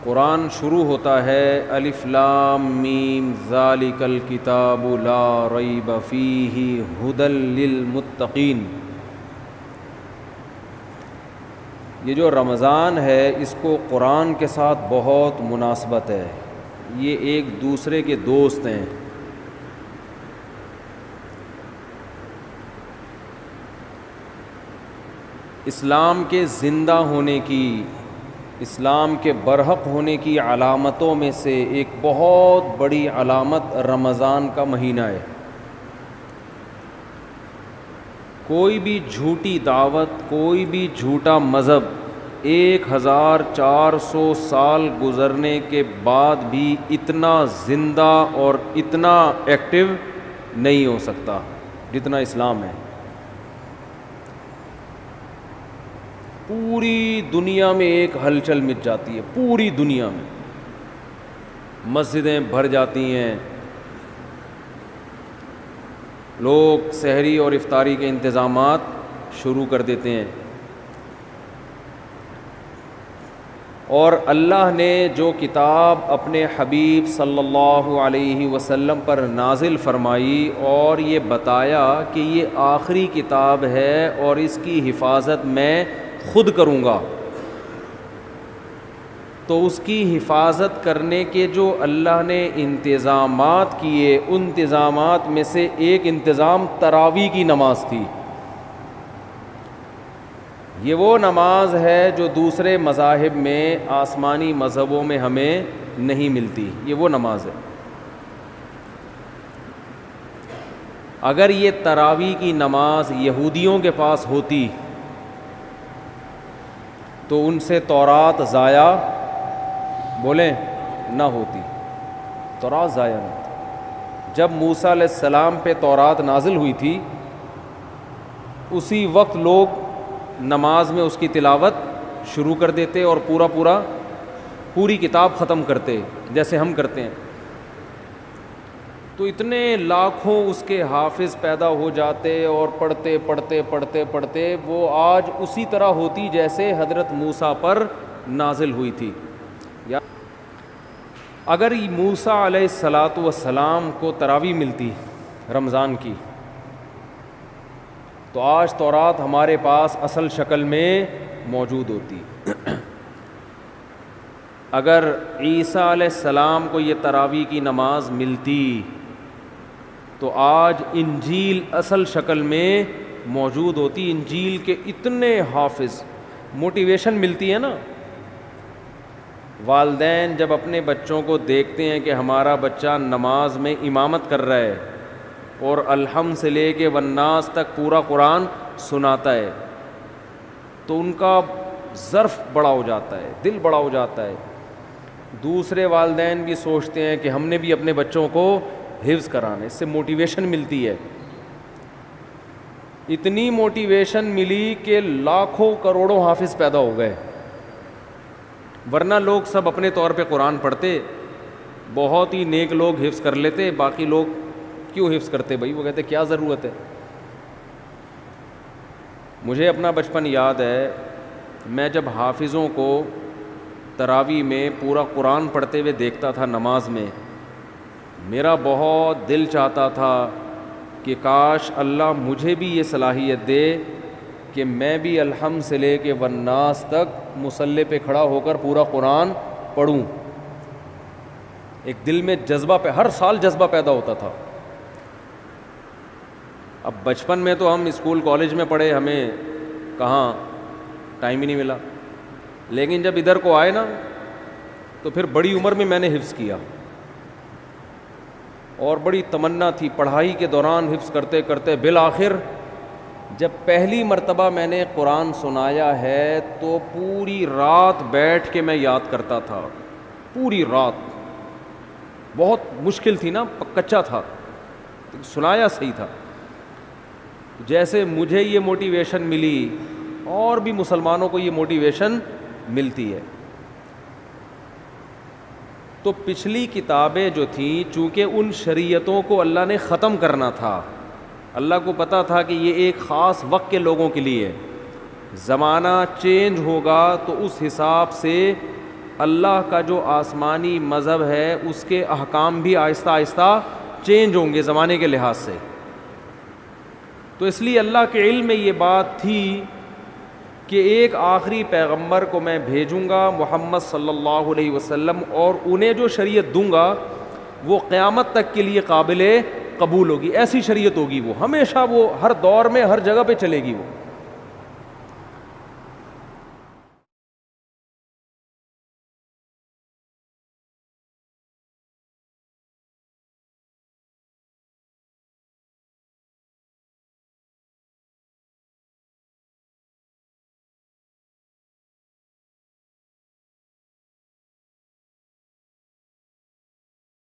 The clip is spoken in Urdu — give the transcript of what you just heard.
قرآن شروع ہوتا ہے الف لام میم ذالک الکتاب لا ریب فیہ ھدی للمتقین. یہ جو رمضان ہے اس کو قرآن کے ساتھ بہت مناسبت ہے. یہ ایک دوسرے کے دوست ہیں. اسلام کے زندہ ہونے کی، اسلام کے برحق ہونے کی علامتوں میں سے ایک بہت بڑی علامت رمضان کا مہینہ ہے. کوئی بھی جھوٹی دعوت، کوئی بھی جھوٹا مذہب 1400 سال گزرنے کے بعد بھی اتنا زندہ اور اتنا ایکٹیو نہیں ہو سکتا جتنا اسلام ہے. پوری دنیا میں ایک ہلچل مچ جاتی ہے، پوری دنیا میں مسجدیں بھر جاتی ہیں، لوگ سحری اور افطاری کے انتظامات شروع کر دیتے ہیں. اور اللہ نے جو کتاب اپنے حبیب صلی اللہ علیہ وسلم پر نازل فرمائی اور یہ بتایا کہ یہ آخری کتاب ہے اور اس کی حفاظت میں خود کروں گا، تو اس کی حفاظت کرنے کے جو اللہ نے انتظامات کیے، ان انتظامات میں سے ایک انتظام تراویح کی نماز تھی. یہ وہ نماز ہے جو دوسرے مذاہب میں، آسمانی مذہبوں میں ہمیں نہیں ملتی. یہ وہ نماز ہے. اگر یہ تراویح کی نماز یہودیوں کے پاس ہوتی تو ان سے تورات ضائع بولیں نہ ہوتی، تورات ضائع نہ ہوتی. جب موسیٰ علیہ السلام پہ تورات نازل ہوئی تھی اسی وقت لوگ نماز میں اس کی تلاوت شروع کر دیتے اور پوری کتاب ختم کرتے جیسے ہم کرتے ہیں. تو اتنے لاکھوں اس کے حافظ پیدا ہو جاتے اور پڑھتے پڑھتے پڑھتے پڑھتے وہ آج اسی طرح ہوتی جیسے حضرت موسیٰ پر نازل ہوئی تھی. اگر موسیٰ علیہ السلام کو تراویح ملتی رمضان کی تو آج تورات ہمارے پاس اصل شکل میں موجود ہوتی. اگر عیسیٰ علیہ السلام کو یہ تراویح کی نماز ملتی تو آج انجیل اصل شکل میں موجود ہوتی. انجیل کے اتنے حافظ، موٹیویشن ملتی ہے نا. والدین جب اپنے بچوں کو دیکھتے ہیں کہ ہمارا بچہ نماز میں امامت کر رہا ہے اور الحمد سے لے کے والناس تک پورا قرآن سناتا ہے تو ان کا ظرف بڑا ہو جاتا ہے، دل بڑا ہو جاتا ہے. دوسرے والدین بھی سوچتے ہیں کہ ہم نے بھی اپنے بچوں کو حفظ کرانا. اس سے موٹیویشن ملتی ہے. اتنی موٹیویشن ملی کہ لاکھوں کروڑوں حافظ پیدا ہو گئے. ورنہ لوگ سب اپنے طور پہ قرآن پڑھتے، بہت ہی نیک لوگ حفظ کر لیتے، باقی لوگ کیوں حفظ کرتے بھائی؟ وہ کہتے کیا ضرورت ہے. مجھے اپنا بچپن یاد ہے، میں جب حافظوں کو تراویح میں پورا قرآن پڑھتے ہوئے دیکھتا تھا نماز میں، میرا بہت دل چاہتا تھا کہ کاش اللہ مجھے بھی یہ صلاحیت دے کہ میں بھی الحمد سے لے کے والناس تک مصلی پہ کھڑا ہو کر پورا قرآن پڑھوں. ایک دل میں جذبہ ہر سال جذبہ پیدا ہوتا تھا. اب بچپن میں تو ہم اسکول کالج میں پڑھے، ہمیں کہاں ٹائم ہی نہیں ملا. لیکن جب ادھر کو آئے نا تو پھر بڑی عمر میں نے حفظ کیا اور بڑی تمنا تھی. پڑھائی کے دوران حفظ کرتے کرتے بالآخر جب پہلی مرتبہ میں نے قرآن سنایا ہے تو پوری رات بیٹھ کے میں یاد کرتا تھا. پوری رات. بہت مشکل تھی نا، کچا تھا، سنایا صحیح تھا. جیسے مجھے یہ موٹیویشن ملی اور بھی مسلمانوں کو یہ موٹیویشن ملتی ہے. تو پچھلی کتابیں جو تھیں چونکہ ان شریعتوں کو اللہ نے ختم کرنا تھا، اللہ کو پتہ تھا کہ یہ ایک خاص وقت کے لوگوں کے لیے، زمانہ چینج ہوگا تو اس حساب سے اللہ کا جو آسمانی مذہب ہے اس کے احکام بھی آہستہ آہستہ چینج ہوں گے زمانے کے لحاظ سے. تو اس لیے اللہ کے علم میں یہ بات تھی کہ ایک آخری پیغمبر کو میں بھیجوں گا محمد صلی اللہ علیہ وسلم, اور انہیں جو شریعت دوں گا وہ قیامت تک کے لیے قابل قبول ہوگی. ایسی شریعت ہوگی, وہ ہمیشہ, وہ ہر دور میں ہر جگہ پہ چلے گی. وہ